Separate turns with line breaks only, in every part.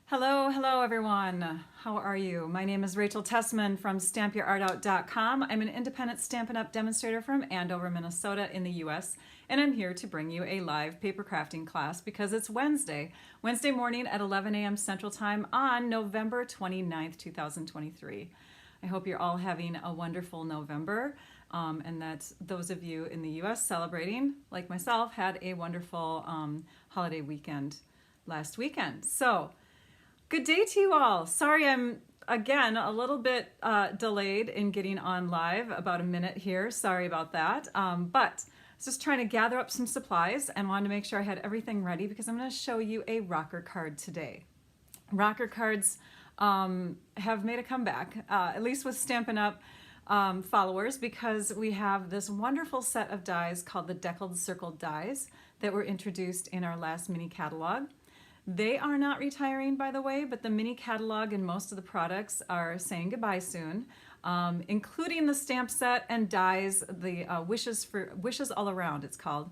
Hello everyone. How are you? My name is Rachel Tessman from stampyourartout.com. I'm an independent Stampin' Up! Demonstrator from Andover, Minnesota in the US, and I'm here to bring you a live paper crafting class because it's Wednesday morning at 11 a.m. Central Time on November 29th, 2023. I hope you're all having a wonderful November and that those of you in the US celebrating, like myself, had a wonderful holiday weekend last weekend. So, good day to you all. Sorry I'm, again, a little bit delayed in getting on live, about a minute here. Sorry about that. But I was just trying to gather up some supplies and wanted to make sure I had everything ready because I'm going to show you a rocker card today. Rocker cards have made a comeback, at least with Stampin' Up! Followers, because we have this wonderful set of dies called the Deckled Circle dies that were introduced in our last mini catalog. They are not retiring, by the way, but the mini catalog and most of the products are saying goodbye soon, including the stamp set and dies, the Wishes All Around, it's called.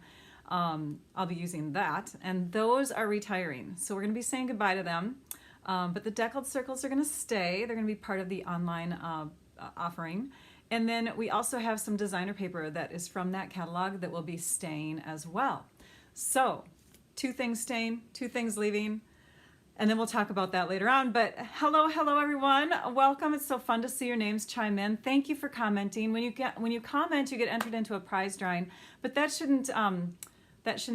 I'll be using that, and those are retiring. So we're going to be saying goodbye to them, but the Deckled Circles are going to stay. They're going to be part of the online offering. And then we also have some designer paper that is from that catalog that will be staying as well. So, two things staying, two things leaving, and then we'll talk about that later on. But hello everyone, welcome. It's so fun to see your names chime in. Thank you for commenting. When you comment, you get entered into a prize drawing, but that shouldn't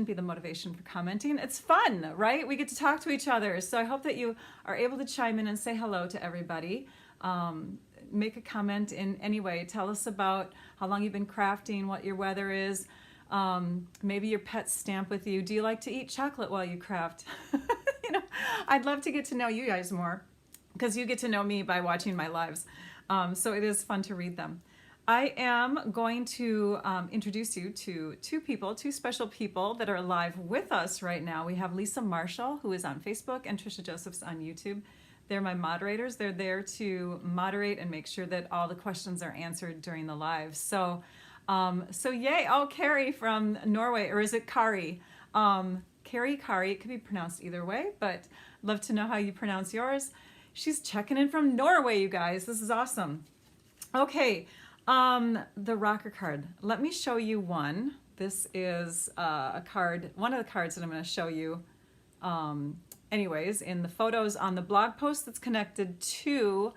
be the motivation for commenting. It's fun, right? We get to talk to each other. So I hope that you are able to chime in and say hello to everybody. Make a comment in any way. Tell us about how long you've been crafting, what your weather is. Maybe your pets stamp with you. Do you like to eat chocolate while you craft? I'd love to get to know you guys more because you get to know me by watching my lives. So it is fun to read them. I am going to introduce you to two special people that are live with us right now. We have Lisa Marshall, who is on Facebook, and Trisha Josephs on YouTube. They're my moderators. They're there to moderate and make sure that all the questions are answered during the live. So yay. Oh, Carrie from Norway, or is it Kari? Kari, it could be pronounced either way, but love to know how you pronounce yours. She's checking in from Norway, you guys. This is awesome. Okay, the rocker card. Let me show you one. This is a card, one of the cards that I'm going to show you anyways in the photos on the blog post that's connected to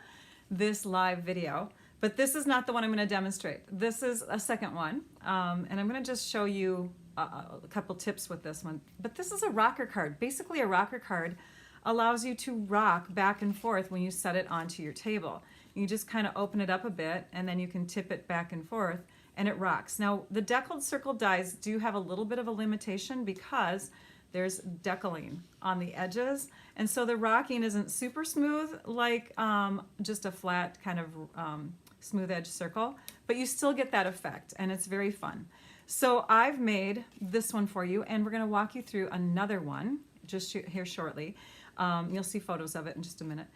this live video. But this is not the one I'm going to demonstrate. This is a second one, and I'm going to just show you a couple tips with this one. But this is a rocker card. Basically, a rocker card allows you to rock back and forth when you set it onto your table. You just kind of open it up a bit, and then you can tip it back and forth, and it rocks. Now, the Deckled Circle dies do have a little bit of a limitation because there's deckling on the edges, and so the rocking isn't super smooth like just a flat kind of smooth edge circle, but you still get that effect, and it's very fun. So I've made this one for you, and we're going to walk you through another one just here shortly. You'll see photos of it in just a minute.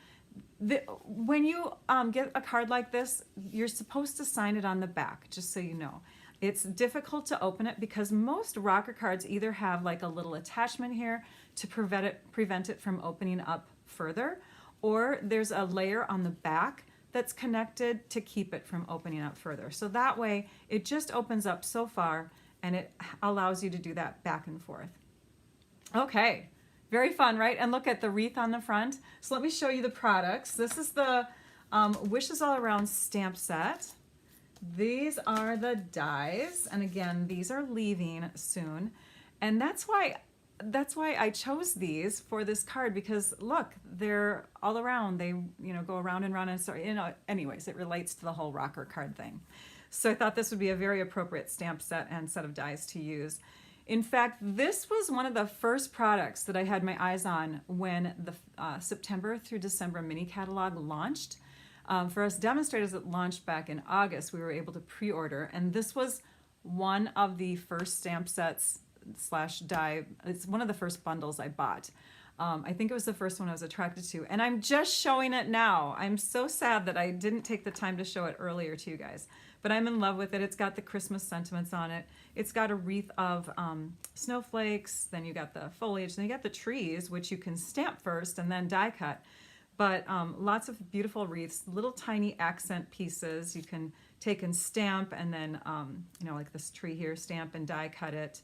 When you get a card like this, you're supposed to sign it on the back, just so you know. It's difficult to open it because most rocker cards either have like a little attachment here to prevent it from opening up further, or there's a layer on the back that's connected to keep it from opening up further. So that way it just opens up so far and it allows you to do that back and forth. Okay, very fun, right? And look at the wreath on the front. So let me show you the products. This is the Wishes All Around stamp set. These are the dies, and again, these are leaving soon. And that's why I chose these for this card, because look, they're all around. They, go around and around, and so, anyways, it relates to the whole rocker card thing. So I thought this would be a very appropriate stamp set and set of dies to use. In fact, this was one of the first products that I had my eyes on when the September through December mini catalog launched. For us demonstrators, it launched back in August. We were able to pre-order, and this was one of the first stamp sets / die. It's one of the first bundles I bought. I think it was the first one I was attracted to, and I'm just showing it now. I'm so sad that I didn't take the time to show it earlier to you guys, but I'm in love with it. It's got the Christmas sentiments on it. It's got a wreath of snowflakes, then you got the foliage, then you got the trees, which you can stamp first and then die cut. But lots of beautiful wreaths, little tiny accent pieces you can take and stamp, and then, you know, like this tree here, stamp and die cut it.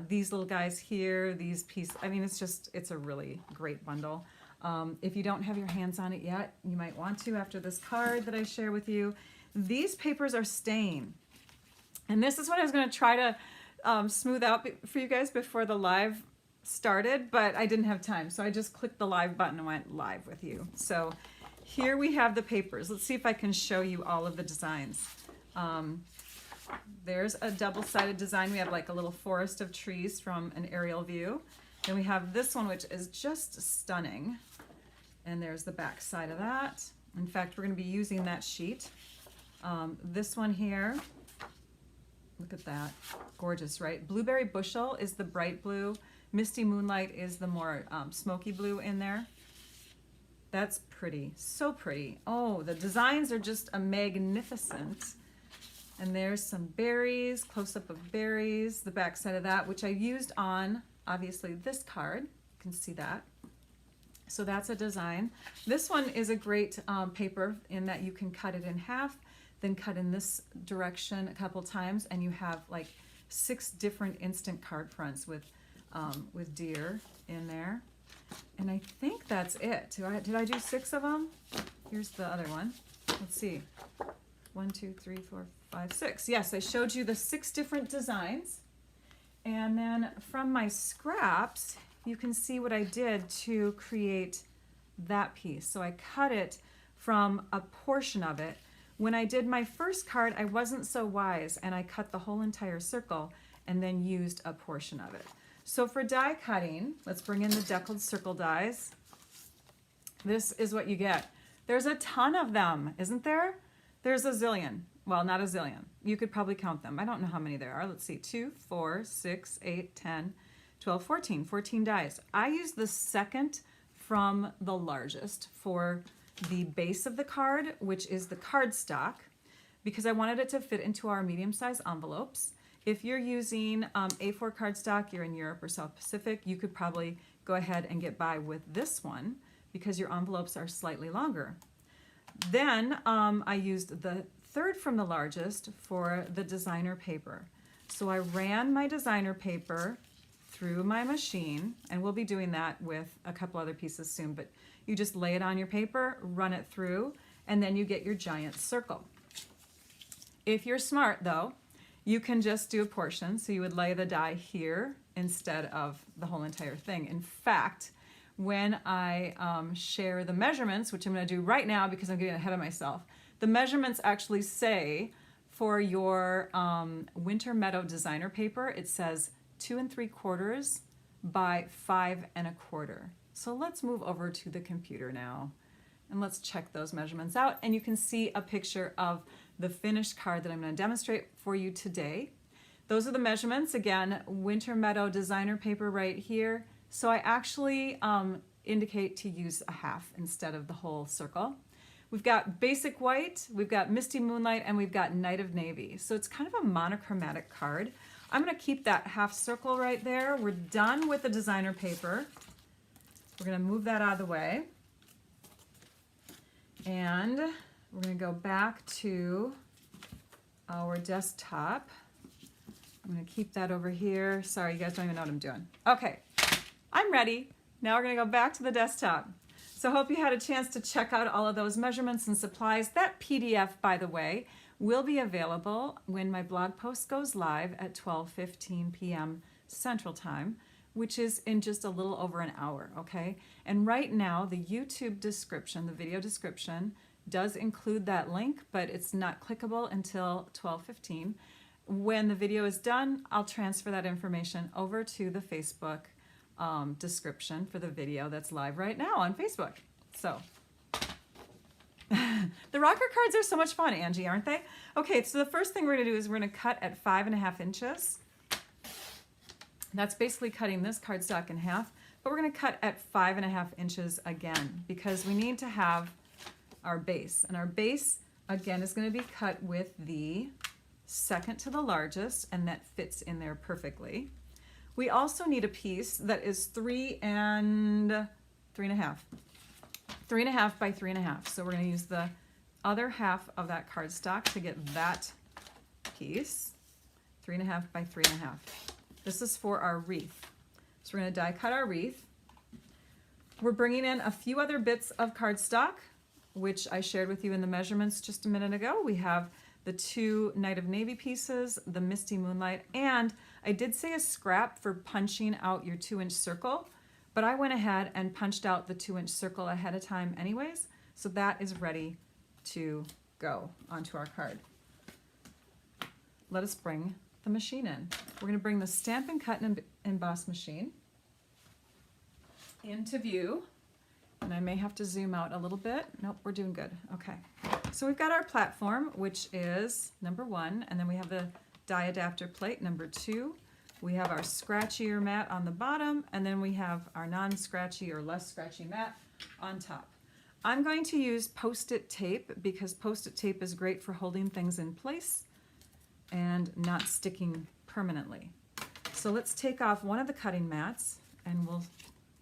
These little guys here, these pieces, I mean, it's a really great bundle. If you don't have your hands on it yet, you might want to after this card that I share with you. These papers are staying. And this is what I was going to try to smooth out for you guys before the live started, but I didn't have time. So I just clicked the live button and went live with you. So here we have the papers. Let's see if I can show you all of the designs. There's a double-sided design. We have like a little forest of trees from an aerial view. Then we have this one, which is just stunning. And there's the back side of that. In fact, we're going to be using that sheet. This one here, look at that. Gorgeous, right? Blueberry Bushel is the bright blue. Misty Moonlight is the more smoky blue in there. That's pretty, so pretty. Oh, the designs are just magnificent. And there's some berries, close-up of berries, the back side of that, which I used on, obviously, this card. You can see that. So that's a design. This one is a great paper in that you can cut it in half, then cut in this direction a couple times, and you have like 6 different instant card fronts with deer in there. And I think that's it. Did I do 6 of them? Here's the other one. Let's see. 1, 2, 3, 4, 5, 6. Yes, I showed you the 6 different designs. And then from my scraps, you can see what I did to create that piece. So I cut it from a portion of it. When I did my first card, I wasn't so wise, and I cut the whole entire circle and then used a portion of it. So for die cutting, let's bring in the deckled circle dies. This is what you get. There's a ton of them, isn't there? There's a zillion. Well, not a zillion. You could probably count them. I don't know how many there are. Let's see. 2, 4, 6, 8, 10, 12, 14. 14 dies. I use the second from the largest for the base of the card, which is the cardstock, because I wanted it to fit into our medium-sized envelopes. If you're using A4 cardstock, you're in Europe or South Pacific, you could probably go ahead and get by with this one because your envelopes are slightly longer. Then I used the third from the largest for the designer paper. So I ran my designer paper through my machine, and we'll be doing that with a couple other pieces soon, but you just lay it on your paper, run it through, and then you get your giant circle. If you're smart though, you can just do a portion. So you would lay the die here instead of the whole entire thing. In fact, when I share the measurements, which I'm going to do right now because I'm getting ahead of myself, the measurements actually say for your Winter Meadow designer paper, it says 2 3/4 by 5 1/4. So let's move over to the computer now and let's check those measurements out. And you can see a picture of the finished card that I'm going to demonstrate for you today. Those are the measurements. Again, Winter Meadow designer paper right here. So I actually indicate to use a half instead of the whole circle. We've got basic white, we've got misty moonlight, and we've got night of navy. So it's kind of a monochromatic card. I'm going to keep that half circle right there. We're done with the designer paper. We're going to move that out of the way. And we're going to go back to our desktop. I'm going to keep that over here. Sorry, you guys don't even know what I'm doing. Okay, I'm ready. Now we're going to go back to the desktop. So I hope you had a chance to check out all of those measurements and supplies. That PDF, by the way, will be available when my blog post goes live at 12:15 p.m. Central Time, which is in just a little over an hour, okay? And right now, the YouTube description, the video description, does include that link, but it's not clickable until 12:15. When the video is done, I'll transfer that information over to the Facebook description for the video that's live right now on Facebook. So the rocker cards are so much fun, Angie, aren't they? Okay, so the first thing we're going to do is we're going to cut at 5 1/2 inches. That's basically cutting this cardstock in half, but we're going to cut at 5 1/2 inches again because we need to have our base. And our base again, is going to be cut with the second to the largest, and that fits in there perfectly. We also need a piece that is 3 and 3.5. 3.5 by 3.5. So we're going to use the other half of that cardstock to get that piece. 3.5 by 3.5. This is for our wreath. So we're going to die cut our wreath. We're bringing in a few other bits of cardstock, which I shared with you in the measurements just a minute ago. We have the 2 Night of Navy pieces, the Misty Moonlight, and I did say a scrap for punching out your 2-inch circle, but I went ahead and punched out the 2-inch circle ahead of time anyways, so that is ready to go onto our card. Let us bring the machine in. We're going to bring the Stamp and Cut and Emboss machine into view, and I may have to zoom out a little bit. Nope, we're doing good. Okay, so we've got our platform, which is number 1, and then we have the die adapter plate, number 2. We have our scratchier mat on the bottom, and then we have our non-scratchy or less scratchy mat on top. I'm going to use Post-it tape because Post-it tape is great for holding things in place and not sticking permanently. So let's take off one of the cutting mats and we'll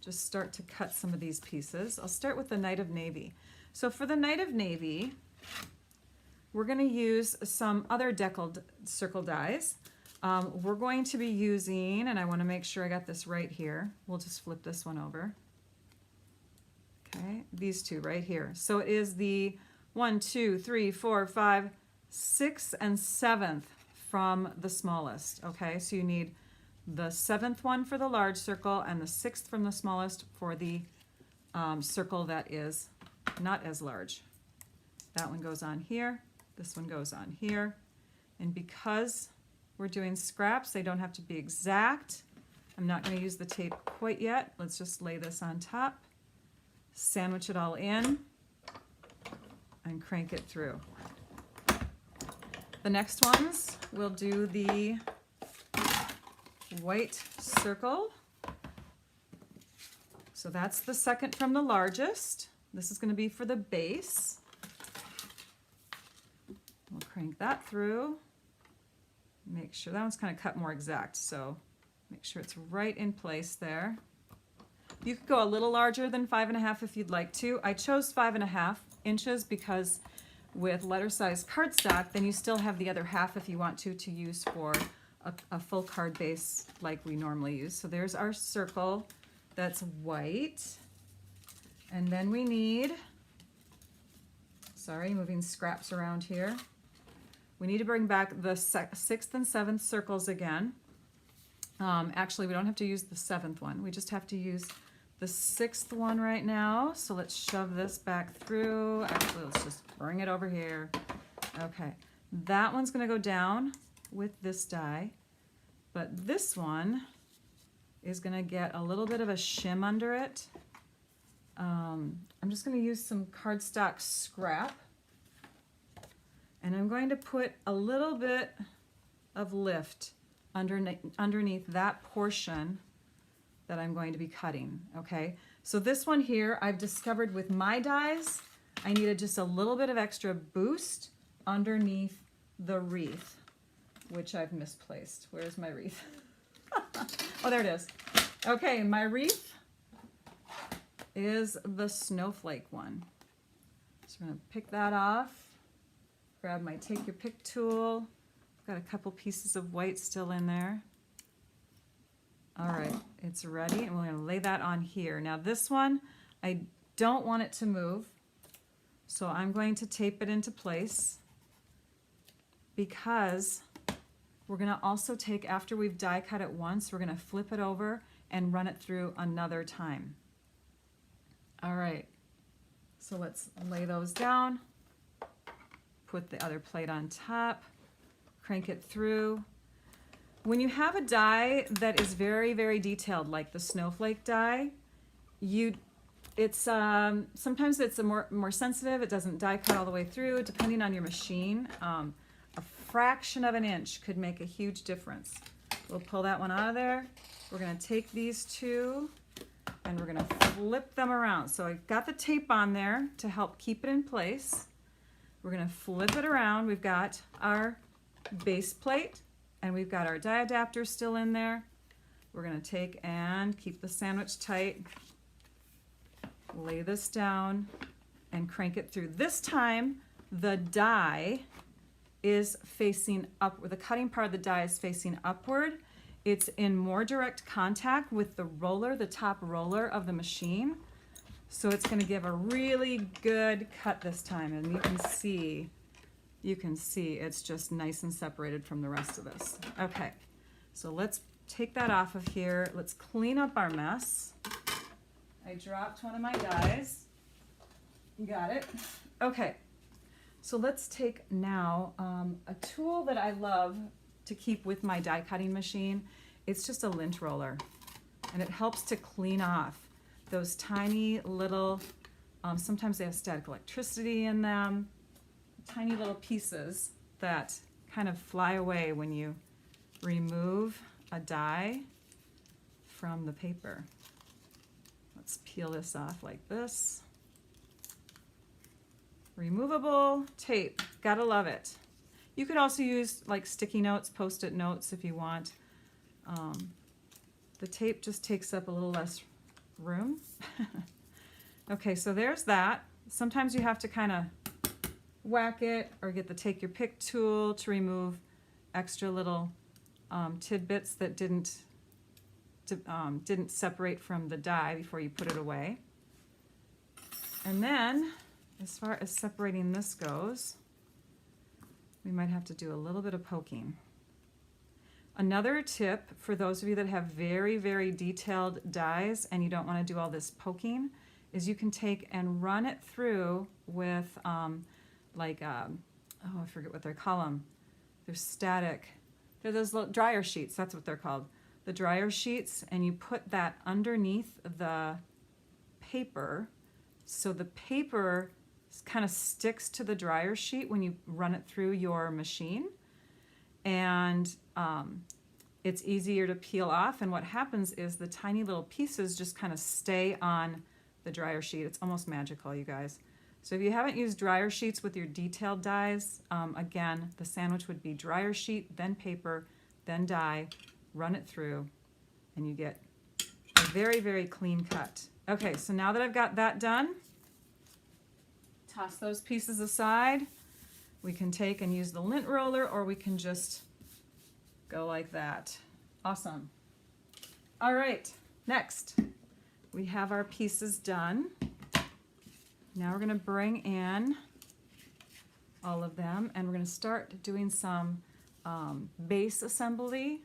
just start to cut some of these pieces. I'll start with the Night of Navy. So for the Night of Navy, we're going to use some other deckled circle dies. We're going to be using, and I want to make sure I got this right here. We'll just flip this one over. Okay, these 2 right here. So it is the 1, 2, 3, 4, 5, 6, and 7th from the smallest. Okay, so you need the 7th one for the large circle and the 6th from the smallest for the circle that is not as large. That one goes on here. This one goes on here. And because we're doing scraps, they don't have to be exact. I'm not going to use the tape quite yet. Let's just lay this on top, sandwich it all in, and crank it through. The next ones, we'll do the white circle. So that's the second from the largest. This is going to be for the base. We'll crank that through. Make sure that one's kind of cut more exact, so make sure it's right in place there. You could go a little larger than 5.5 if you'd like to. I chose 5.5 inches because with letter size cardstock, then you still have the other half if you want to use for a full card base like we normally use. So there's our circle that's white. And then we need, sorry, moving scraps around here. We need to bring back the 6th and 7th circles again. Actually, we don't have to use the 7th one. We just have to use the 6th one right now. So let's shove this back through. Actually, let's just bring it over here. Okay, that one's going to go down with this die, but this one is going to get a little bit of a shim under it. I'm just going to use some cardstock scrap, and I'm going to put a little bit of lift underneath that portion that I'm going to be cutting. Okay, so this one here I've discovered with my dies, I needed just a little bit of extra boost underneath the wreath, which I've misplaced. Where's my wreath? Oh, there it is. Okay, my wreath is the snowflake one. So I'm going to pick that off, grab my take your pick tool. I've got a couple pieces of white still in there. All right, it's ready, and we're going to lay that on here. Now this one, I don't want it to move, so I'm going to tape it into place because we're going to also take, after we've die cut it once, we're going to flip it over and run it through another time. All right, so let's lay those down, put the other plate on top, crank it through. When you have a die that is very, very detailed, like the snowflake die, sometimes it's more sensitive. It doesn't die cut all the way through, depending on your machine. A fraction of an inch could make a huge difference. We'll pull that one out of there. We're going to take these two and we're going to flip them around. So I've got the tape on there to help keep it in place. We're going to flip it around. We've got our base plate and we've got our die adapter still in there. We're going to take and keep the sandwich tight, lay this down and crank it through. This time the die is facing up, the cutting part of the die is facing upward. It's in more direct contact with the roller, the top roller of the machine. So it's going to give a really good cut this time, and you can see it's just nice and separated from the rest of this. Okay, so let's take that off of here. Let's clean up our mess. I dropped one of my dies. You got it. Okay, so let's take now a tool that I love to keep with my die cutting machine. It's just a lint roller, and it helps to clean off those tiny little, sometimes they have static electricity in them, tiny little pieces that kind of fly away when you remove a die from the paper. Let's peel this off like this. Removable tape, gotta love it. You could also use like sticky notes, post-it notes if you want. The tape just takes up a little less room. Okay, so there's that. Sometimes you have to kind of whack it or get the take your pick tool to remove extra little tidbits that didn't separate from the die before you put it away. And then as far as separating this goes, we might have to do a little bit of poking. Another tip for those of you that have very, very detailed dies and you don't want to do all this poking is you can take and run it through with oh, I forget what they call them. They're static. They're those little dryer sheets. That's what they're called. The dryer sheets, and you put that underneath the paper so the paper kind of sticks to the dryer sheet when you run it through your machine. And it's easier to peel off, and what happens is the tiny little pieces just kind of stay on the dryer sheet. It's almost magical, you guys. So if you haven't used dryer sheets with your detailed dies, again, the sandwich would be dryer sheet, then paper, then die, run it through, and you get a very, very clean cut. Okay, so now that I've got that done, toss those pieces aside. We can take and use the lint roller, or we can just go like that. Awesome. All right, next we have our pieces done. Now we're going to bring in all of them, and we're going to start doing some base assembly.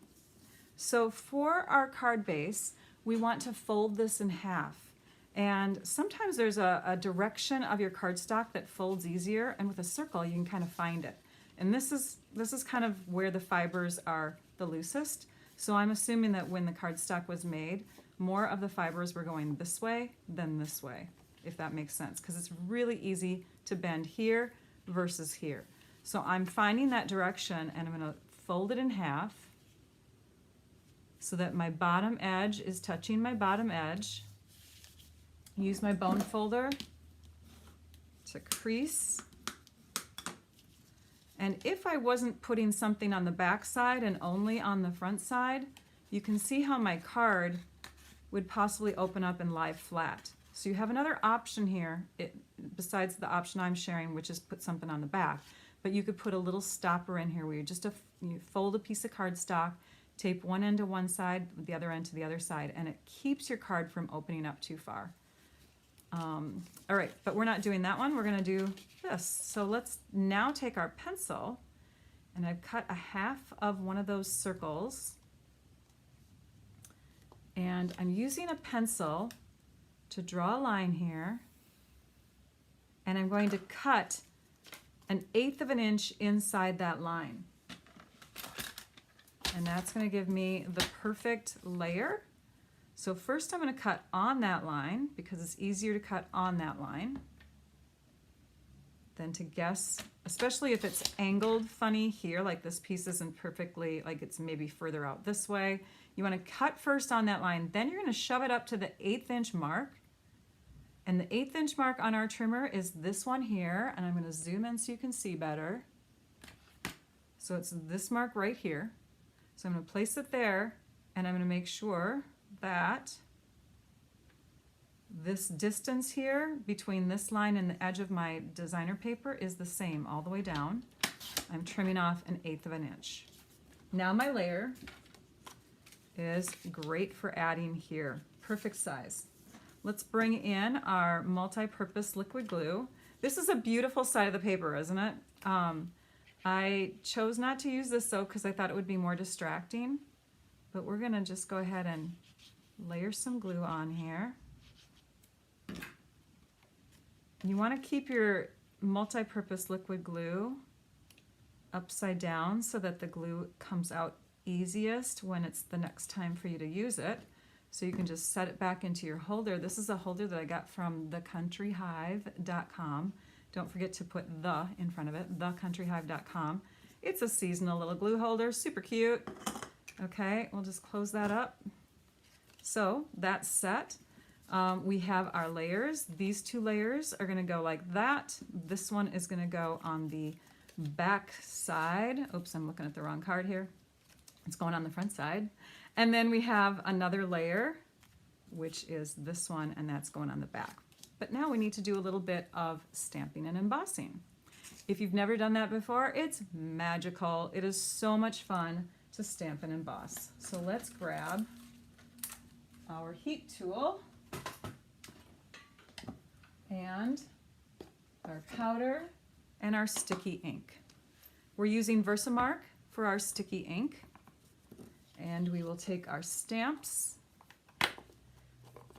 So for our card base, we want to fold this in half. And sometimes there's a direction of your cardstock that folds easier, and with a circle you can kind of find it. And this is kind of where the fibers are the loosest. So I'm assuming that when the cardstock was made, more of the fibers were going this way than this way, if that makes sense, because it's really easy to bend here versus here. So I'm finding that direction, and I'm going to fold it in half so that my bottom edge is touching my bottom edge. Use my bone folder to crease. And if I wasn't putting something on the back side and only on the front side, you can see how my card would possibly open up and lie flat. So you have another option here, besides the option I'm sharing, which is put something on the back. But you could put a little stopper in here where you fold a piece of cardstock, tape one end to one side, the other end to the other side, and it keeps your card from opening up too far. All right, but we're not doing that one. We're going to do this. So let's now take our pencil, and I've cut a half of one of those circles, and I'm using a pencil to draw a line here, and I'm going to cut 1/8 of an inch inside that line. And that's going to give me the perfect layer. So first I'm going to cut on that line because it's easier to cut on that line than to guess, especially if it's angled funny here, like this piece isn't perfectly, like it's maybe further out this way. You want to cut first on that line, then you're going to shove it up to the 1/8 inch mark, And the 1/8 inch mark on our trimmer is this one here, and I'm going to zoom in so you can see better. So it's this mark right here. So I'm going to place it there, and I'm going to make sure that this distance here between this line and the edge of my designer paper is the same all the way down. I'm trimming off 1/8 of an inch. Now my layer is great for adding here. Perfect size. Let's bring in our multi-purpose liquid glue. This is a beautiful side of the paper, isn't it? I chose not to use this though because I thought it would be more distracting, but we're gonna just go ahead and layer some glue on here. You want to keep your multi-purpose liquid glue upside down so that the glue comes out easiest when it's the next time for you to use it. So you can just set it back into your holder. This is a holder that I got from thecountryhive.com. Don't forget to put the in front of it, thecountryhive.com. It's a seasonal little glue holder, super cute. Okay, we'll just close that up. So that's set. We have our layers. These 2 layers are gonna go like that. This one is gonna go on the back side. Oops, I'm looking at the wrong card here. It's going on the front side. And then we have another layer, which is this one, and that's going on the back. But now we need to do a little bit of stamping and embossing. If you've never done that before, it's magical. It is so much fun to stamp and emboss. So let's grab our heat tool and our powder and our sticky ink. We're using Versamark for our sticky ink, and we will take our stamps.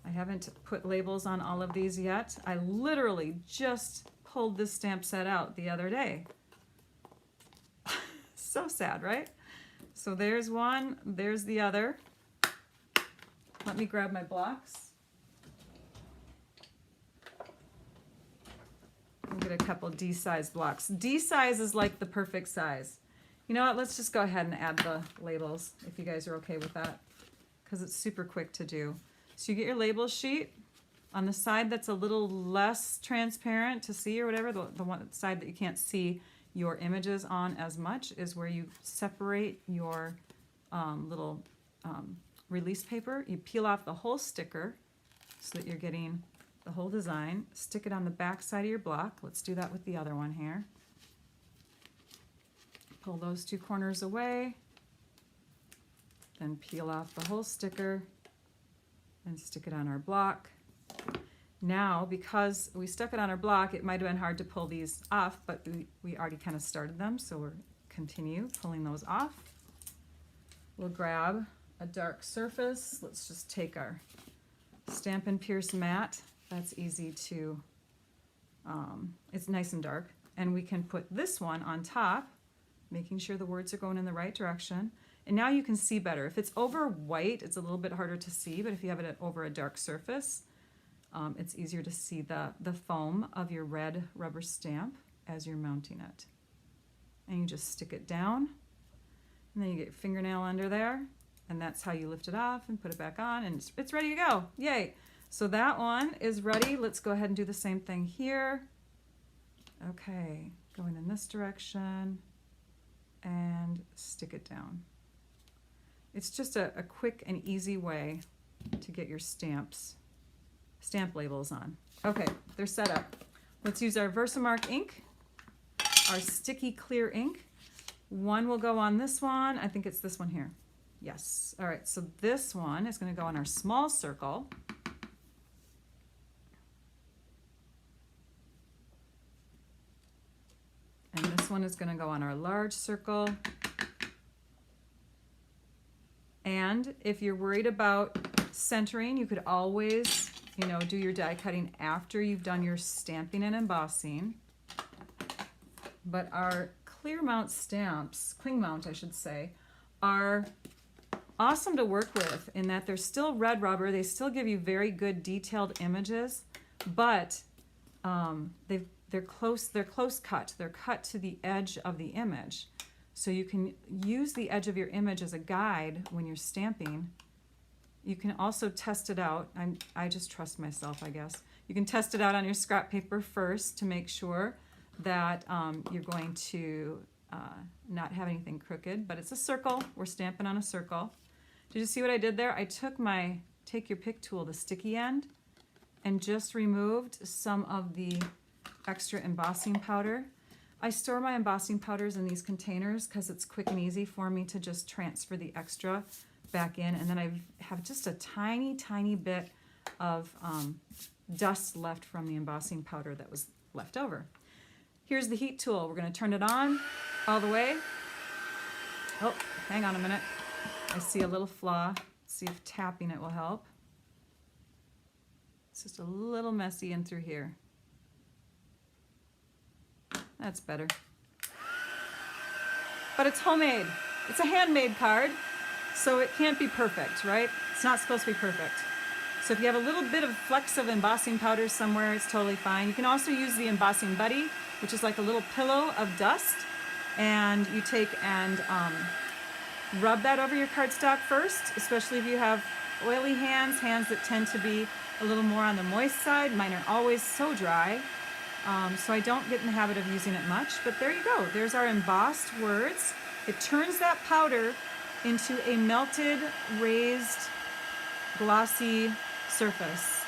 I haven't put labels on all of these yet. I literally just pulled this stamp set out the other day. So sad, right? So there's one, there's the other. Let me grab my blocks. I'll get a couple D-size blocks. D-size is like the perfect size. You know what, let's just go ahead and add the labels if you guys are okay with that, because it's super quick to do. So you get your label sheet. On the side that's a little less transparent to see or whatever, the one side that you can't see your images on as much is where you separate your little release paper. You peel off the whole sticker so that you're getting the whole design. Stick it on the back side of your block. Let's do that with the other one here. Pull those 2 corners away, then peel off the whole sticker and stick it on our block. Now, because we stuck it on our block, it might have been hard to pull these off, but we already kind of started them, so we'll continue pulling those off. We'll grab a dark surface. Let's just take our Stampin' Pierce mat. That's easy to, it's nice and dark. And we can put this one on top, making sure the words are going in the right direction. And now you can see better. If it's over white, it's a little bit harder to see, but if you have it over a dark surface, it's easier to see the foam of your red rubber stamp as you're mounting it. And you just stick it down, and then you get your fingernail under there, and that's how you lift it off and put it back on, and it's ready to go. Yay! So that one is ready. Let's go ahead and do the same thing here. Okay, going in this direction and stick it down. It's just a quick and easy way to get your stamp labels on. Okay, they're set up. Let's use our Versamark ink, our sticky clear ink. One will go on this one. I think it's this one here. Yes. All right, so this one is going to go on our small circle. And this one is going to go on our large circle. And if you're worried about centering, you could always, do your die cutting after you've done your stamping and embossing. But our clear mount stamps, cling mount I should say, are awesome to work with in that they're still red rubber. They still give you very good detailed images, but they're close cut. They're cut to the edge of the image. So you can use the edge of your image as a guide when you're stamping. You can also test it out. I just trust myself, I guess. You can test it out on your scrap paper first to make sure that you're going to not have anything crooked, but it's a circle. We're stamping on a circle. Did you see what I did there? I took my Take Your Pick tool, the sticky end, and just removed some of the extra embossing powder. I store my embossing powders in these containers because it's quick and easy for me to just transfer the extra back in, and then I have just a tiny, tiny bit of dust left from the embossing powder that was left over. Here's the heat tool. We're going to turn it on all the way. Oh, hang on a minute. I see a little flaw. Let's see if tapping it will help. It's just a little messy in through here. That's better. But it's homemade. It's a handmade card, so it can't be perfect, right? It's not supposed to be perfect. So if you have a little bit of flecks of embossing powder somewhere, it's totally fine. You can also use the embossing buddy, which is like a little pillow of dust, and you take and rub that over your cardstock first, especially if you have oily hands, hands that tend to be a little more on the moist side. Mine are always so dry. So I don't get in the habit of using it much, but there you go. There's our embossed words. It turns that powder into a melted, raised, glossy surface.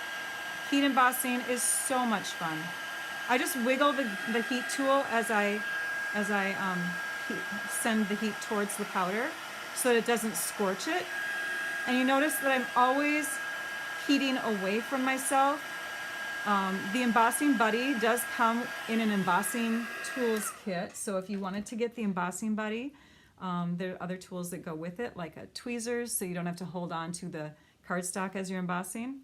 Heat embossing is so much fun. I just wiggle the heat tool as I send the heat towards the powder so that it doesn't scorch it. And you notice that I'm always heating away from myself. The embossing buddy does come in an embossing tools kit, so if you wanted to get the embossing buddy, there are other tools that go with it, like tweezers, so you don't have to hold on to the cardstock as you're embossing,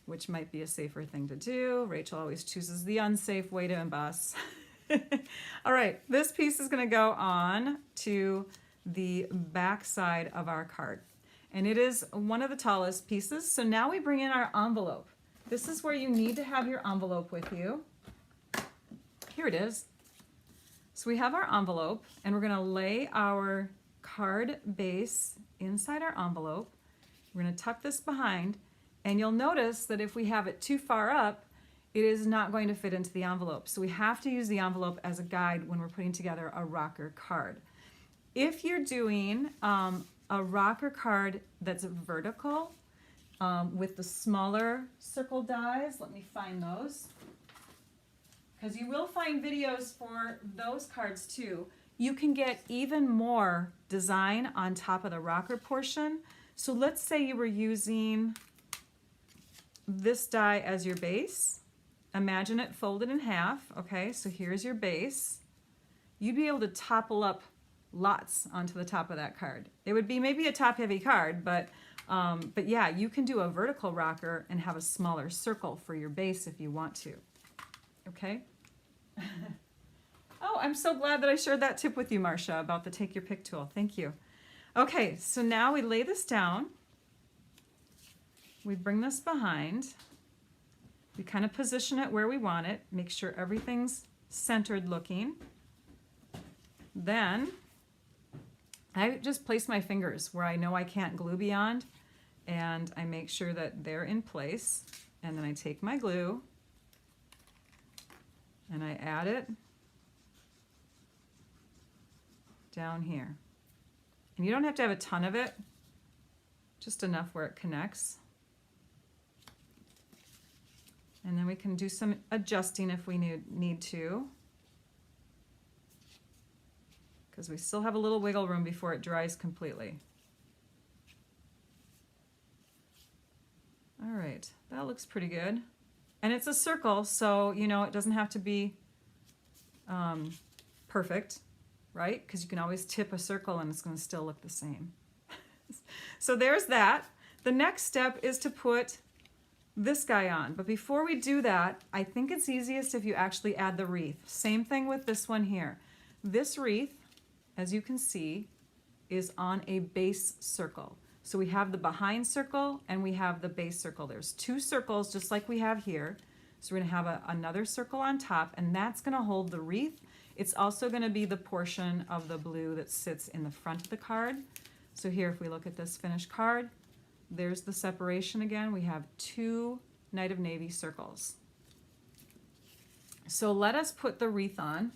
which might be a safer thing to do. Rachel always chooses the unsafe way to emboss. All right, this piece is going to go on to the back side of our card, and it is one of the tallest pieces. So now we bring in our envelope. This is where you need to have your envelope with you. Here it is. So we have our envelope, and we're going to lay our card base inside our envelope. We're going to tuck this behind, and you'll notice that if we have it too far up, it is not going to fit into the envelope. So we have to use the envelope as a guide when we're putting together a rocker card. If you're doing a rocker card that's vertical, with the smaller circle dies, let me find those, because you will find videos for those cards too. You can get even more design on top of the rocker portion. So let's say you were using this die as your base. Imagine it folded in half. Okay, so here's your base. You'd be able to topple up lots onto the top of that card. It would be maybe a top-heavy card, but yeah, you can do a vertical rocker and have a smaller circle for your base if you want to. Okay? Oh, I'm so glad that I shared that tip with you, Marcia, about the Take Your Pick tool. Thank you. Okay, so now we lay this down. We bring this behind. We kind of position it where we want it. Make sure everything's centered looking. Then I just place my fingers where I know I can't glue beyond, and I make sure that they're in place. And then I take my glue and I add it down here. And you don't have to have a ton of it, just enough where it connects. And then we can do some adjusting if we need to, because we still have a little wiggle room before it dries completely. All right, that looks pretty good. And it's a circle, so you know it doesn't have to be perfect, right? Because you can always tip a circle and it's going to still look the same. So there's that. The next step is to put this guy on. But before we do that, I think it's easiest if you actually add the wreath. Same thing with this one here. This wreath, as you can see, is on a base circle. So we have the behind circle and we have the base circle. There's two circles just like we have here. So we're going to have another circle on top, and that's going to hold the wreath. It's also going to be the portion of the blue that sits in the front of the card. So here, if we look at this finished card, there's the separation again. We have two Knight of Navy circles. So let us put the wreath on.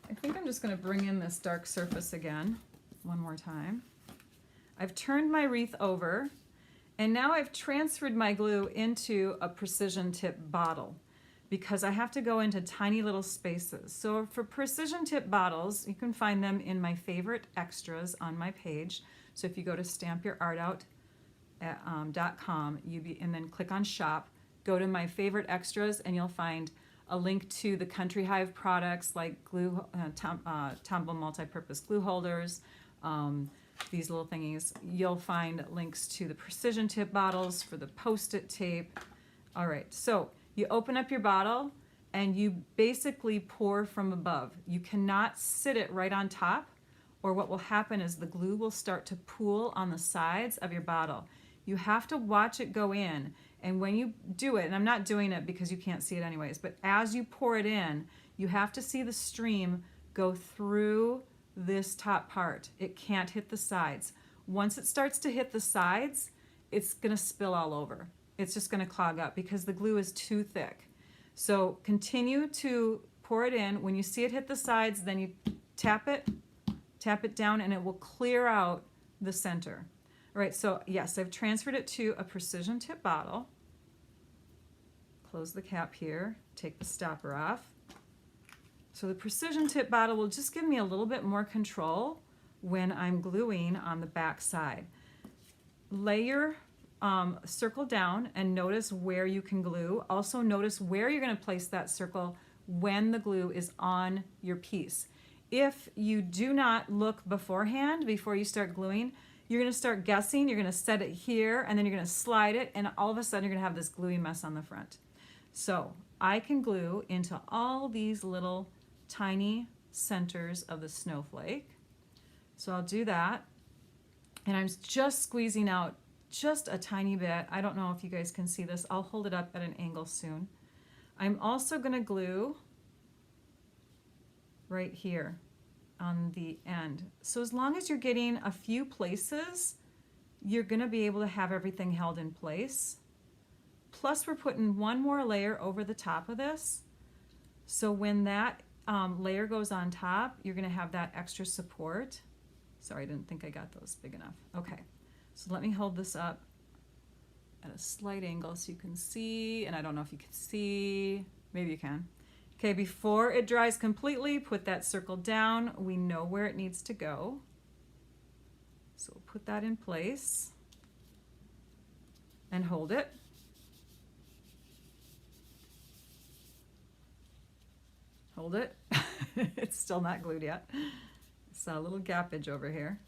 I think I'm just going to bring in this dark surface again, one more time. I've turned my wreath over, and now I've transferred my glue into a precision tip bottle because I have to go into tiny little spaces. So for precision tip bottles, you can find them in my favorite extras on my page. So if you go to stampyourartout.com and then click on shop, go to my favorite extras, and you'll find a link to the Country Hive products like glue, Tombow multi-purpose glue holders, these little thingies. You'll find links to the precision tip bottles for the post-it tape. All right, so you open up your bottle and you basically pour from above. You cannot sit it right on top, or what will happen is the glue will start to pool on the sides of your bottle. You have to watch it go in, and when you do it, and I'm not doing it because you can't see it anyways, but as you pour it in, you have to see the stream go through this top part. It can't hit the sides. Once it starts to hit the sides, it's gonna spill all over. It's just gonna clog up because the glue is too thick. So continue to pour it in. When you see it hit the sides, then you tap it down, and it will clear out the center. All right, so yes, I've transferred it to a precision tip bottle. Close the cap here, take the stopper off. So the precision tip bottle will just give me a little bit more control when I'm gluing on the back side. Lay your circle down and notice where you can glue. Also notice where you're going to place that circle when the glue is on your piece. If you do not look beforehand, before you start gluing, you're going to start guessing. You're going to set it here, and then you're going to slide it, and all of a sudden you're going to have this gluey mess on the front. So I can glue into all these little tiny centers of the snowflake. So I'll do that, and I'm just squeezing out just a tiny bit. I don't know if you guys can see this. I'll hold it up at an angle soon. I'm also going to glue right here on the end. So as long as you're getting a few places, you're going to be able to have everything held in place. Plus we're putting one more layer over the top of this. So when that layer goes on top, you're going to have that extra support. Sorry, I didn't think I got those big enough. Okay, so let me hold this up at a slight angle so you can see, and I don't know if you can see, maybe you can. Okay, before it dries completely, put that circle down. We know where it needs to go. So we'll put that in place and hold it. Hold it. It's still not glued yet. It's a little gappage over here.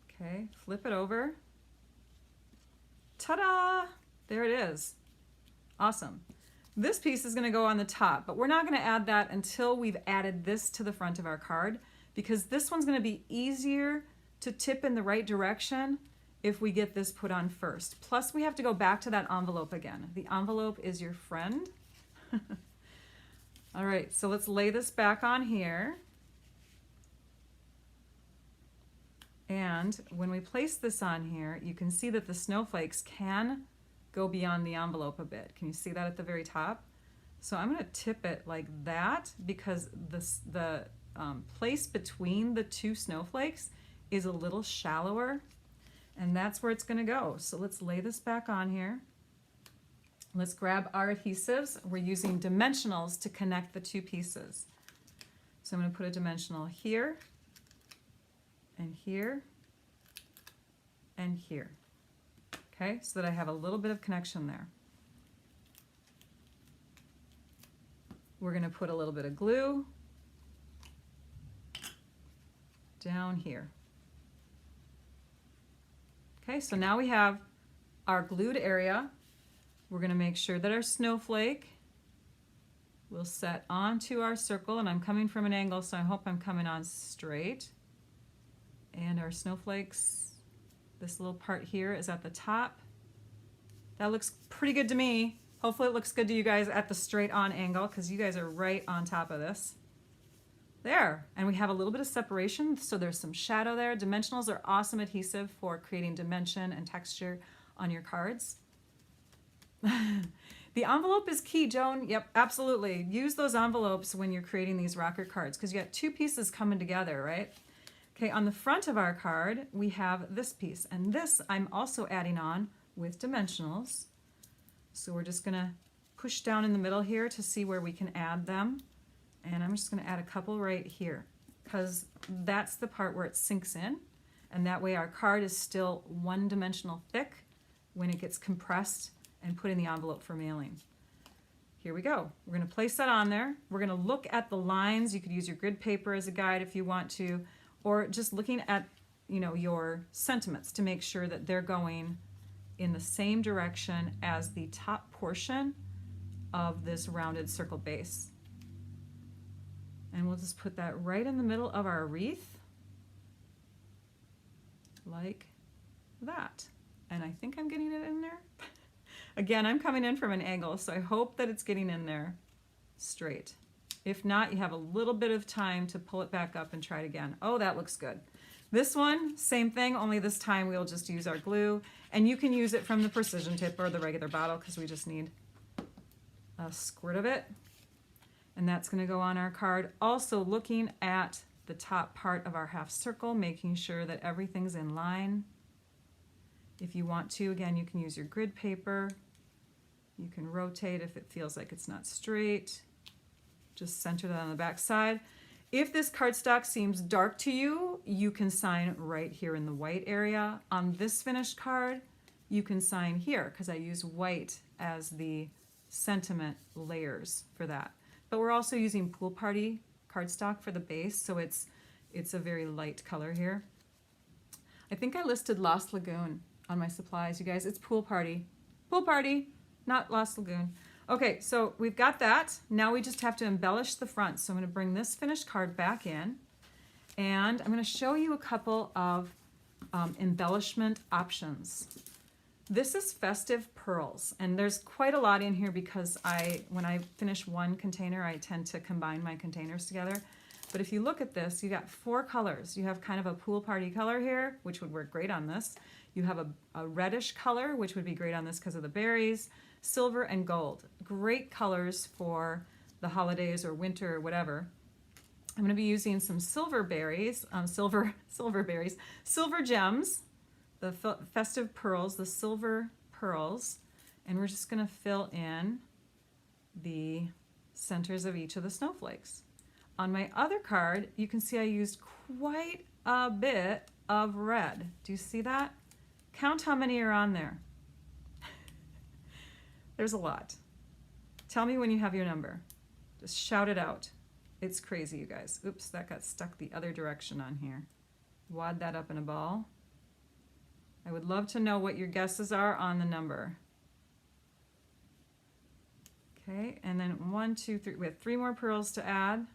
Okay, flip it over. Ta-da! There it is. Awesome. This piece is going to go on the top, but we're not going to add that until we've added this to the front of our card, because this one's going to be easier to tip in the right direction if we get this put on first. Plus we have to go back to that envelope again. The envelope is your friend. All right, so let's lay this back on here. And when we place this on here, you can see that the snowflakes can go beyond the envelope a bit. Can you see that at the very top? So I'm going to tip it like that because the place between the two snowflakes is a little shallower, and that's where it's going to go. So let's lay this back on here. Let's grab our adhesives. We're using dimensionals to connect the two pieces. So I'm going to put a dimensional here, and here, and here. Okay, so that I have a little bit of connection there. We're going to put a little bit of glue down here. Okay, so now we have our glued area. We're going to make sure that our snowflake will set onto our circle, and I'm coming from an angle, so I hope I'm coming on straight. And our snowflakes, this little part here is at the top. That looks pretty good to me. Hopefully it looks good to you guys at the straight on angle, because you guys are right on top of this. There, and we have a little bit of separation, so there's some shadow there. Dimensionals are awesome adhesive for creating dimension and texture on your cards. The envelope is key, Joan. Yep, absolutely. Use those envelopes when you're creating these rocker cards because you got two pieces coming together, right? Okay, on the front of our card, we have this piece. And this I'm also adding on with dimensionals. So we're just going to push down in the middle here to see where we can add them. And I'm just going to add a couple right here because that's the part where it sinks in. And that way our card is still one-dimensional thick when it gets compressed and put in the envelope for mailing. Here we go. We're going to place that on there. We're going to look at the lines. You could use your grid paper as a guide if you want to, or just looking at, you know, your sentiments to make sure that they're going in the same direction as the top portion of this rounded circle base. And we'll just put that right in the middle of our wreath, like that. And I think I'm getting it in there. Again, I'm coming in from an angle, so I hope that it's getting in there straight. If not, you have a little bit of time to pull it back up and try it again. Oh, that looks good. This one, same thing, only this time we'll just use our glue. And you can use it from the precision tip or the regular bottle because we just need a squirt of it. And that's going to go on our card. Also looking at the top part of our half circle, making sure that everything's in line. If you want to, again, you can use your grid paper. You can rotate if it feels like it's not straight. Just center that on the back side. If this cardstock seems dark to you, you can sign right here in the white area. On this finished card, you can sign here because I use white as the sentiment layers for that. But we're also using Pool Party cardstock for the base, so it's a very light color here. I think I listed Lost Lagoon on my supplies, you guys. It's Pool Party. Pool Party, not Lost Lagoon. Okay, so we've got that. Now we just have to embellish the front. So I'm going to bring this finished card back in, and I'm going to show you a couple of embellishment options. This is Festive Pearls, and there's quite a lot in here because when I finish one container, I tend to combine my containers together. But if you look at this, you got 4 colors. You have kind of a pool party color here, which would work great on this. You have a reddish color, which would be great on this because of the berries. Silver and gold. Great colors for the holidays or winter or whatever. I'm going to be using some silver berries, silver gems, the Festive Pearls, the silver pearls, and we're just going to fill in the centers of each of the snowflakes. On my other card, you can see I used quite a bit of red. Do you see that? Count how many are on there. There's a lot. Tell me when you have your number. Just shout it out. It's crazy, you guys. Oops, that got stuck the other direction on here. Wad that up in a ball. I would love to know what your guesses are on the number. Okay, and then 1, 2, 3. We have 3 more pearls to add.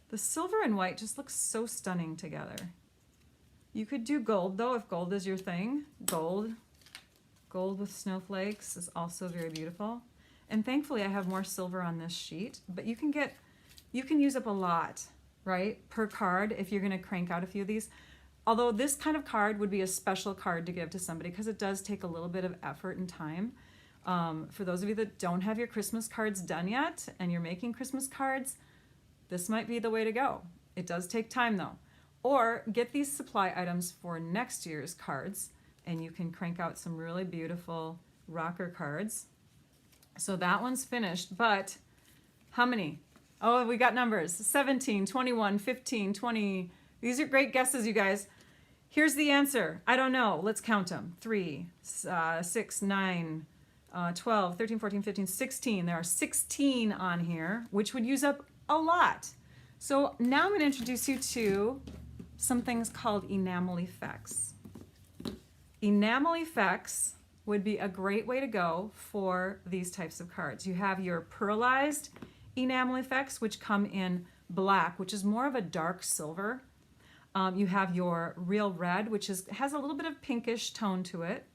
The silver and white just looks so stunning together. You could do gold, though, if gold is your thing. Gold with snowflakes is also very beautiful. And thankfully I have more silver on this sheet, but you can use up a lot, right, per card if you're going to crank out a few of these. Although this kind of card would be a special card to give to somebody because it does take a little bit of effort and time. For those of you that don't have your Christmas cards done yet and you're making Christmas cards, this might be the way to go. It does take time though. Or get these supply items for next year's cards, and you can crank out some really beautiful rocker cards. So that one's finished, but how many? Oh, we got numbers. 17, 21, 15, 20. These are great guesses, you guys. Here's the answer. I don't know. Let's count them. 3, 6, 9, 12, 13, 14, 15, 16. There are 16 on here, which would use up a lot. So now I'm going to introduce you to some things called enamel effects. Enamel effects would be a great way to go for these types of cards. You have your pearlized enamel effects, which come in black, which is more of a dark silver. You have your real red, which has a little bit of pinkish tone to it.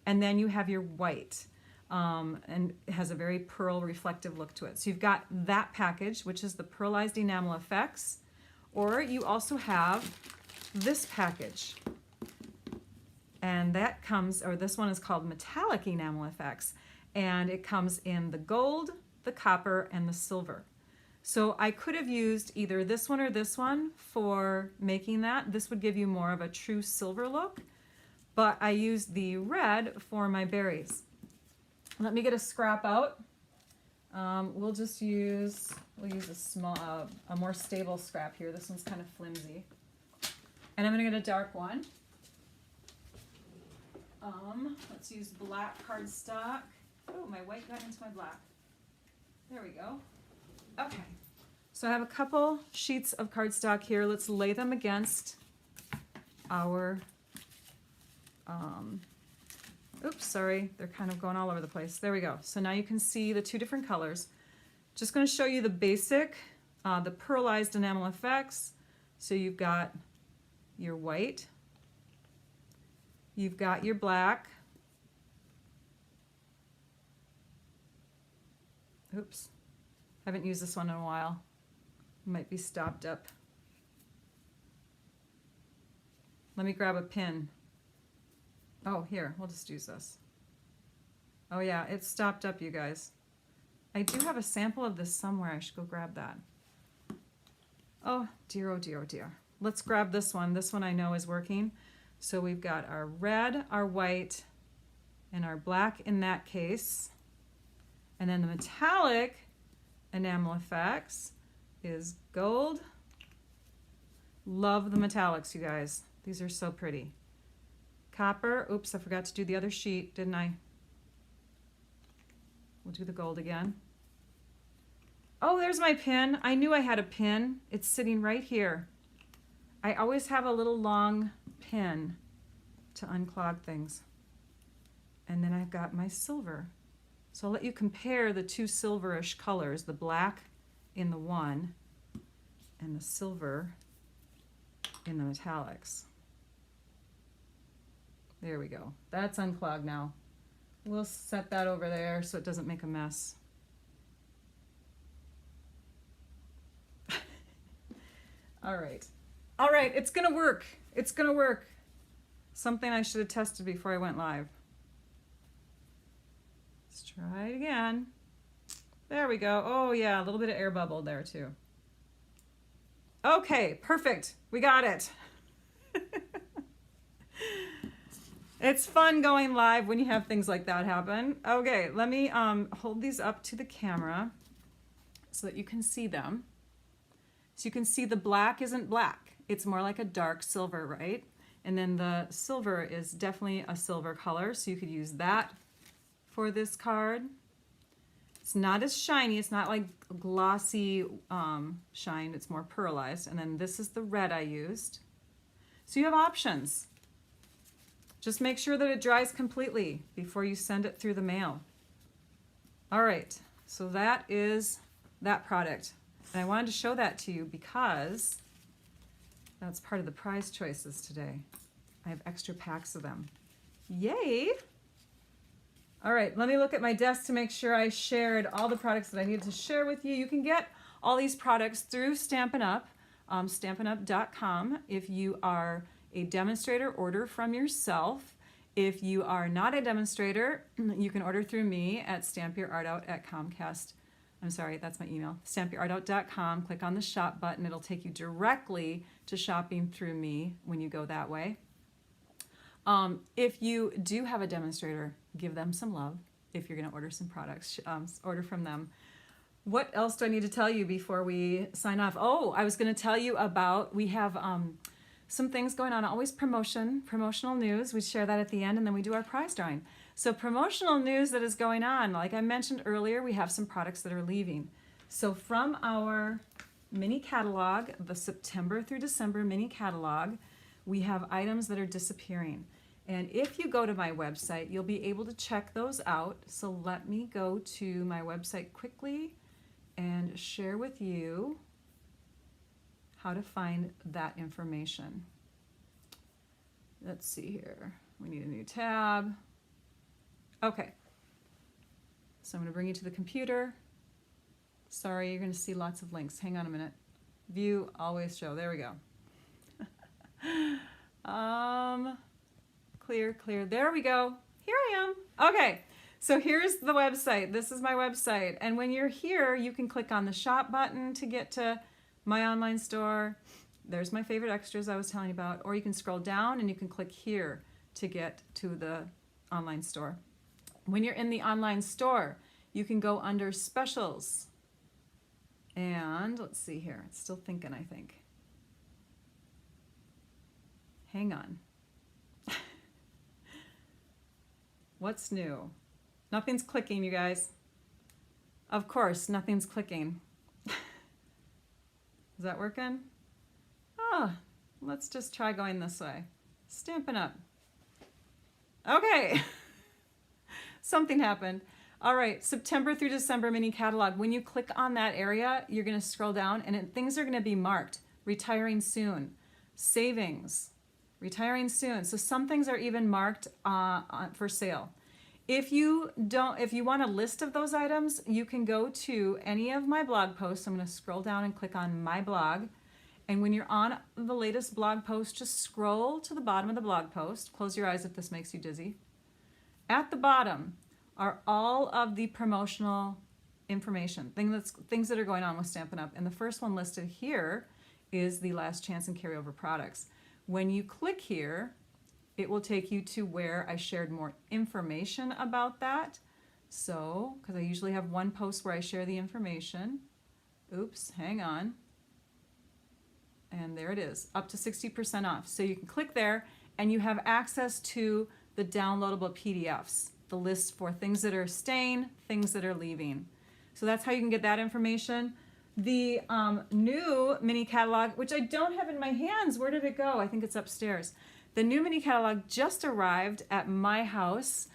And then you have your white, and it has a very pearl reflective look to it. So you've got that package, which is the pearlized enamel effects. Or you also have this package. And that comes, or this one is called metallic enamel effects. and it comes in the gold, the copper, and the silver. So I could have used either this one or this one for making that. This would give you more of a true silver look, but I used the red for my berries. Let me get a scrap out. We'll use a more stable scrap here. This one's kind of flimsy. And I'm gonna get a dark one. Let's use black cardstock. Oh, my white got into my black. There we go. Okay, so I have a couple sheets of cardstock here. Let's lay them against our, oops, sorry, they're kind of going all over the place. There we go. So now you can see the two different colors. Just going to show you the basic, the pearlized enamel effects. So you've got your white, you've got your black, oops, haven't used this one in a while, might be stopped up. Let me grab a pin. Oh, here, we'll just use this. Oh yeah, it's stopped up, you guys. I do have a sample of this somewhere. I should go grab that. Oh dear, oh dear, oh dear. Let's grab this one. This one I know is working. So we've got our red, our white, and our black in that case. And then the metallic enamel effects is gold. Love the metallics, you guys. These are so pretty. Copper. Oops, I forgot to do the other sheet, didn't I? We'll do the gold again. Oh, there's my pin. I knew I had a pin. It's sitting right here. I always have a little long pin to unclog things. And then I've got my silver. So I'll let you compare the two silverish colors, the black in the one and the silver in the metallics. There we go. That's unclogged now. We'll set that over there so it doesn't make a mess. All right. All right, it's gonna work. It's gonna work. Something I should have tested before I went live. Let's try it again. There we go. Oh yeah, a little bit of air bubble there too. Okay, perfect. We got it. It's fun going live when you have things like that happen. Okay, let me hold these up to the camera so that you can see them. So you can see the black isn't black. It's more like a dark silver, right? And then the silver is definitely a silver color, so you could use that for this card. It's not as shiny. It's not like glossy shine. It's more pearlized. And then this is the red I used. So you have options. Just make sure that it dries completely before you send it through the mail. All right, so that is that product. And I wanted to show that to you because that's part of the prize choices today. I have extra packs of them. Yay! All right, let me look at my desk to make sure I shared all the products that I needed to share with you. You can get all these products through Stampin' Up, stampingup.com. If you are a demonstrator, order from yourself. If you are not a demonstrator, you can order through me at stampyourartout at Comcast. I'm sorry, that's my email. stampyourartout.com. Click on the shop button. It'll take you directly to shopping through me when you go that way. If you do have a demonstrator, give them some love. If you're going to order some products, order from them. What else do I need to tell you before we sign off? Oh, I was going to tell you about, we have some things going on. Always promotional news. We share that at the end, and then we do our prize drawing. So promotional news that is going on, like I mentioned earlier, we have some products that are leaving. So from our mini catalog, the September through December mini catalog, we have items that are disappearing. And if you go to my website, you'll be able to check those out. So let me go to my website quickly and share with you how to find that information. Let's see here. We need a new tab. Okay. So I'm going to bring you to the computer. Sorry, you're going to see lots of links. Hang on a minute. View, always show. There we go. Clear. There we go. Here I am. Okay. So here's the website. This is my website. And when you're here, you can click on the shop button to get to my online store. There's my favorite extras I was telling you about. Or you can scroll down and you can click here to get to the online store. When you're in the online store, you can go under specials. And let's see here. It's still thinking, I think. Hang on. What's new? Nothing's clicking, you guys. Of course, nothing's clicking. Is that working? Oh, let's just try going this way. Stampin' Up. Okay. Something happened. All right, September through December mini catalog. When you click on that area, you're going to scroll down and things are going to be marked. Retiring soon. Savings. Retiring soon. So some things are even marked for sale. If you want a list of those items, you can go to any of my blog posts. I'm going to scroll down and click on my blog. And when you're on the latest blog post, just scroll to the bottom of the blog post. Close your eyes if this makes you dizzy. At the bottom are all of the promotional information, things that are going on with Stampin' Up. And the first one listed here is the last chance and carryover products. When you click here, it will take you to where I shared more information about that. So, because I usually have one post where I share the information. Oops, hang on. And there it is, up to 60% off. So you can click there and you have access to the downloadable PDFs, the list for things that are staying, things that are leaving. So that's how you can get that information. The new mini catalog, which I don't have in my hands, where did it go? I think it's upstairs. The new mini catalog just arrived at my house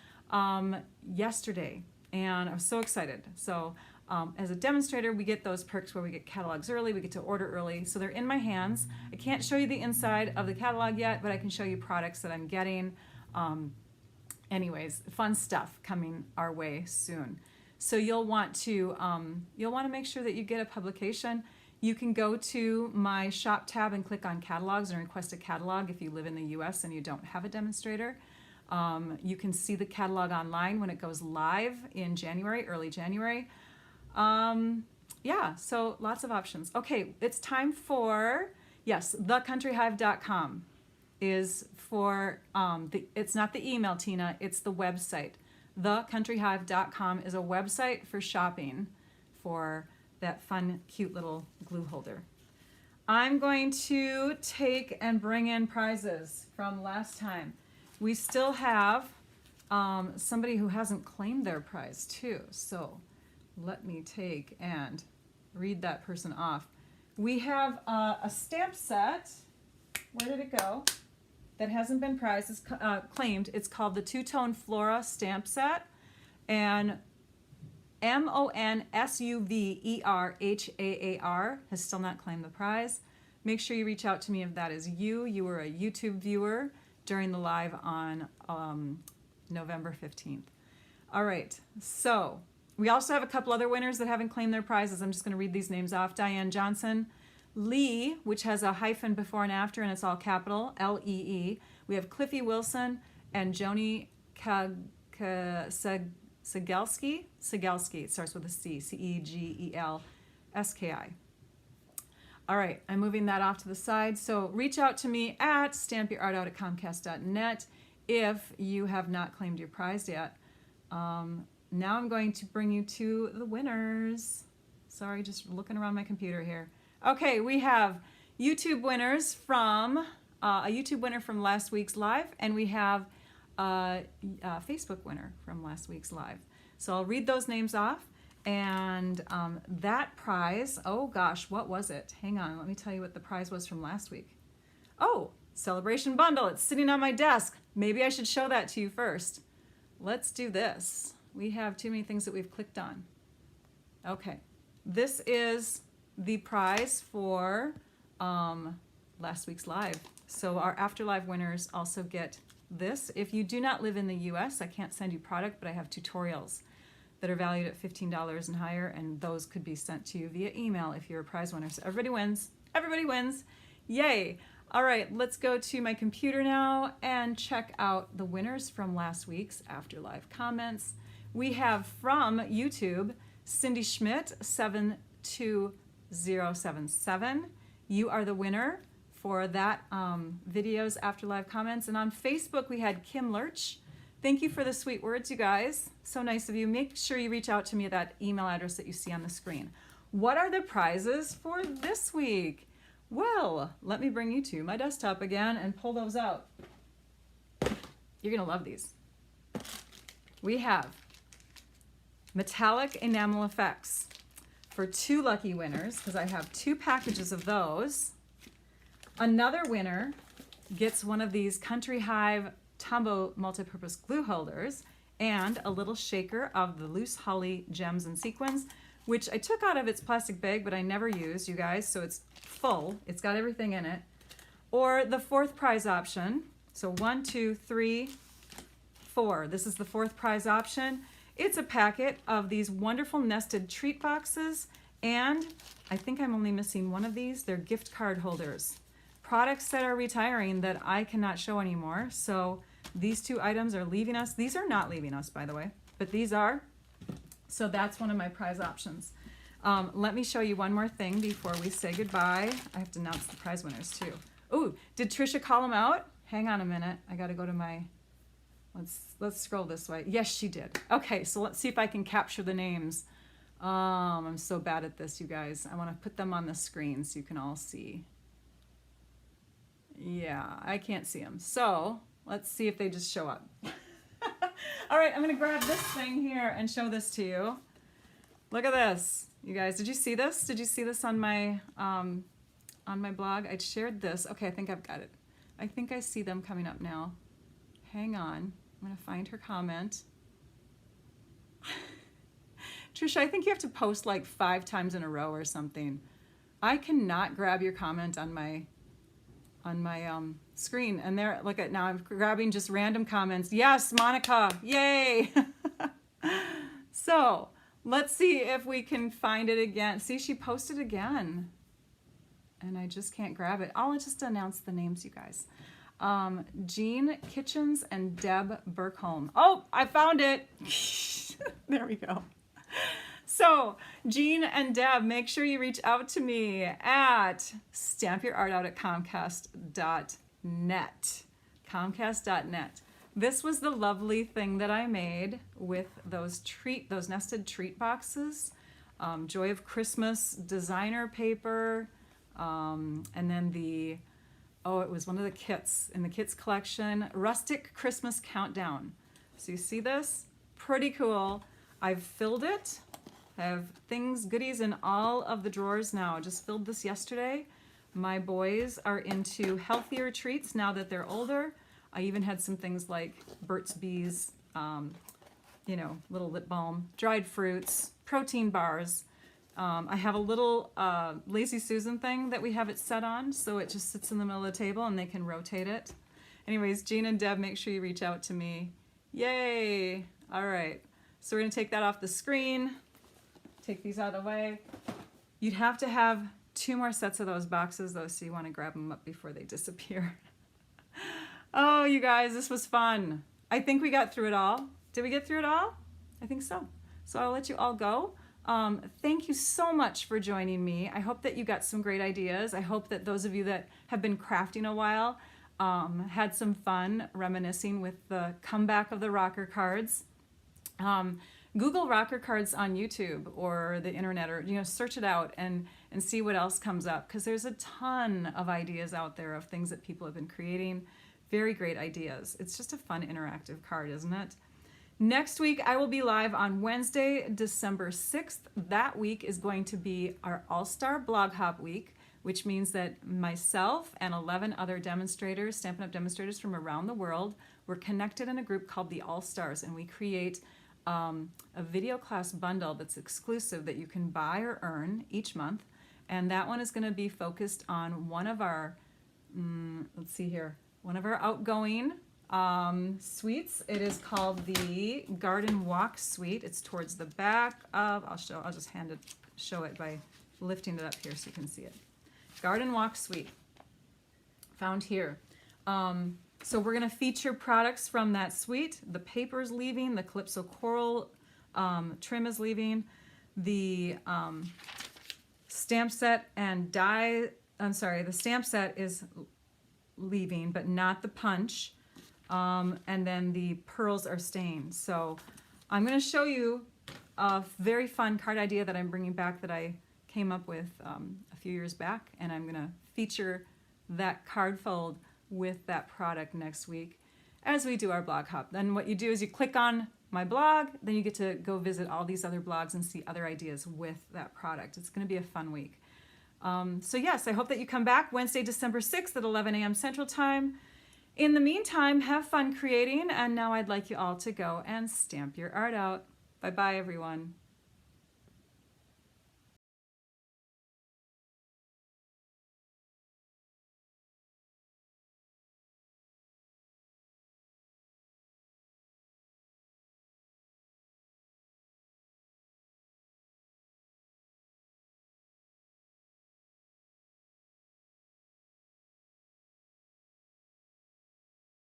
yesterday, and I was so excited. So as a demonstrator, we get those perks where we get catalogs early, we get to order early, so they're in my hands. I can't show you the inside of the catalog yet, but I can show you products that I'm getting. Anyways, fun stuff coming our way soon. So you'll want to make sure that you get a publication. You can go to my shop tab and click on catalogs and request a catalog if you live in the US and you don't have a demonstrator. You can see the catalog online when it goes live in January, early January. Yeah, so lots of options. Okay, it's time for, yes, thecountryhive.com is for, it's not the email, Tina, it's the website. Thecountryhive.com is a website for shopping for that fun, cute little glue holder. I'm going to take and bring in prizes from last time. We still have somebody who hasn't claimed their prize too, so let me take and read that person off. We have a stamp set, where did it go, that hasn't been prized, claimed. It's called the Two-Tone Flora Stamp Set, and MONSUVERHAAR has still not claimed the prize. Make sure you reach out to me if that is you. You were a YouTube viewer during the live on November 15th. All right, so we also have a couple other winners that haven't claimed their prizes. I'm just going to read these names off. Diane Johnson, Lee, which has a hyphen before and after, and it's all capital, L-E-E. We have Cliffy Wilson and Joni Cegelski. It starts with a C, C-E-G-E-L-S-K-I. All right, I'm moving that off to the side. So reach out to me at stampyourartout@comcast.net if you have not claimed your prize yet. Now I'm going to bring you to the winners. Sorry, just looking around my computer here. Okay, we have YouTube winners from, a YouTube winner from last week's live, and we have a Facebook winner from last week's live. So I'll read those names off, and that prize, oh gosh, what was it? Hang on, let me tell you what the prize was from last week. Oh, Celebration Bundle, it's sitting on my desk. Maybe I should show that to you first. Let's do this. We have too many things that we've clicked on. Okay, this is the prize for last week's live. So our after live winners also get this. If you do not live in the US, I can't send you product, but I have tutorials that are valued at $15 and higher, and those could be sent to you via email if you're a prize winner. So everybody wins. Everybody wins. Yay. All right, let's go to my computer now and check out the winners from last week's after live comments. We have from YouTube, Cindy Schmidt 72077. You are the winner for that videos after live comments. And on Facebook, we had Kim Lurch. Thank you for the sweet words, you guys. So nice of you. Make sure you reach out to me at that email address that you see on the screen. What are the prizes for this week? Well, let me bring you to my desktop again and pull those out. You're gonna love these. We have metallic enamel effects for 2 lucky winners, because I have 2 packages of those. Another winner gets one of these Country Hive Tombow multi-purpose glue holders and a little shaker of the loose holly gems and sequins, which I took out of its plastic bag, but I never used, you guys, so it's full. It's got everything in it. Or the 4th prize option. So 1, 2, 3, 4. This is the 4th prize option. It's a packet of these wonderful nested treat boxes, and I think I'm only missing one of these. They're gift card holders. Products that are retiring that I cannot show anymore. So these 2 items are leaving us. These are not leaving us, by the way, but these are. So that's one of my prize options. Let me show you one more thing before we say goodbye. I have to announce the prize winners too. Oh, did Trisha call them out? Hang on a minute. I got to go to my, let's scroll this way. Yes, she did. Okay, so let's see if I can capture the names. I'm so bad at this, you guys. I want to put them on the screen so you can all see. Yeah, I can't see them. So let's see if they just show up. All right, I'm gonna grab this thing here and show this to you. Look at this, you guys. Did you see this? Did you see this on my blog? I shared this. Okay, I think I've got it. I think I see them coming up now. Hang on, I'm gonna find her comment. Trisha, I think you have to post like 5 times in a row or something. I cannot grab your comment on my screen, and there, look at now, I'm grabbing just random comments. Yes, Monica, yay. So let's see if we can find it again. See, she posted again and I just can't grab it. I'll just announce the names, you guys. Jean Kitchens and Deb Burkholm. Oh, I found it. There we go. So, Jean and Deb, make sure you reach out to me at stampyourartout@comcast.net. Comcast.net. This was the lovely thing that I made with those nested treat boxes. Joy of Christmas designer paper, and then it was one of the kits in the kits collection, Rustic Christmas Countdown. So you see this? Pretty cool. I've filled it. I have goodies in all of the drawers now. I just filled this yesterday. My boys are into healthier treats now that they're older. I even had some things like Burt's Bees, little lip balm, dried fruits, protein bars. I have a little Lazy Susan thing that we have it set on, so it just sits in the middle of the table and they can rotate it. Anyways, Jean and Deb, make sure you reach out to me. Yay! All right, so we're gonna take that off the screen. Take these out of the way. You'd have to have 2 more sets of those boxes though, so you want to grab them up before they disappear. Oh, you guys, this was fun. I think we got through it all. Did we get through it all? I think so. So I'll let you all go. Thank you so much for joining me. I hope that you got some great ideas. I hope that those of you that have been crafting a while had some fun reminiscing with the comeback of the rocker cards. Google rocker cards on YouTube or the internet, or search it out and see what else comes up, because there's a ton of ideas out there of things that people have been creating. Very great ideas. It's just a fun interactive card, isn't it? Next week I will be live on Wednesday, December 6th. That week is going to be our All-Star Blog Hop Week, which means that myself and 11 other demonstrators, Stampin' Up! Demonstrators from around the world, we're connected in a group called the All-Stars, and we create a video class bundle that's exclusive that you can buy or earn each month. And that one is going to be focused on one of our, let's see here, one of our outgoing suites. It is called the Garden Walk Suite. It's towards the back of, I'll just show it by lifting it up here so you can see it. Garden Walk Suite, found here. So we're going to feature products from that suite. The paper's leaving, the Calypso Coral trim is leaving. The stamp set and die, the stamp set is leaving, but not the punch. And then the pearls are staying. So I'm going to show you a very fun card idea that I'm bringing back that I came up with a few years back, and I'm going to feature that card fold with that product next week as we do our blog hop. Then what you do is you click on my blog, then you get to go visit all these other blogs and see other ideas with that product. It's going to be a fun week. So yes, I hope that you come back Wednesday, December 6th at 11 a.m. Central Time. In the meantime, have fun creating, and now I'd like you all to go and stamp your art out. Bye-bye, everyone.